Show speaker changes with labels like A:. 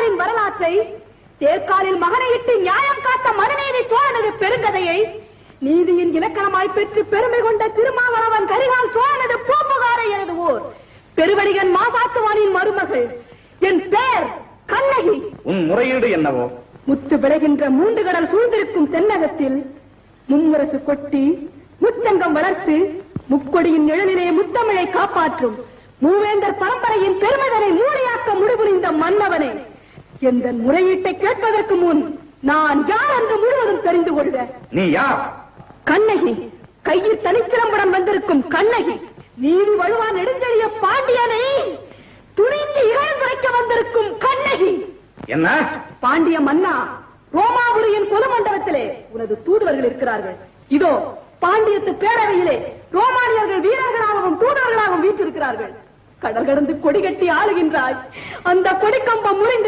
A: சோழரின் வரலாற்றை, தேர்காலில் மகனையிட்டு நியாயம் காத்த மனுநீதி சோழனது பெருங்கதையை, நீதியின் இலக்கணமாய் பெற்று பெருமை கொண்ட திருமாவளவன் கரிகால் சோழனது பூம்புகாரை எழுதுவோர் பெருவடிகன் மாசாத்துவானின் மருமகள். என் பேர் கண்ணகி.
B: உன் முறையீடு என்னவோ?
A: முத்து விளைகின்ற மூன்று கடல் சூழ்ந்திருக்கும் தென்னகத்தில் மும்முரசு கொட்டி முச்சங்கம் வளர்த்து முக்கொடியின் நிழலிலே முத்தமிழை காப்பாற்றும் மூவேந்தர் பரம்பரையின் பெருமிதனை மூளையாக்க முடிபுரிந்த மன்னவனே, எந்த முறையீட்டை கேட்பதற்கு முன் நான் யார் என்று முழுவதும் தெரிந்து கொள்க.
B: நீ யார்?
A: கண்ணகி, கையில் தனிச்சிலம்புடன் வந்திருக்கும் கண்ணகி. நீதி வழுவா நெடுஞ்செழிய பாண்டியனை துணிந்து இகழ்ந்துரைக்க வந்திருக்கும் கண்ணகி.
B: என்ன?
A: பாண்டிய மன்னா, ரோமாபுரியின் கொலுமண்டலத்திலே உனது தூதுவர்கள் இருக்கிறார்கள். இதோ பாண்டியத்து பேரவையிலே ரோமானியர்கள் வீரர்களாகவும் தூதர்களாகவும் வீற்றிருக்கிறார்கள். கடல் கடந்து கொடி கட்டி ஆளுகின்றாய். அந்த கொடிக்கம்பம் முறிந்து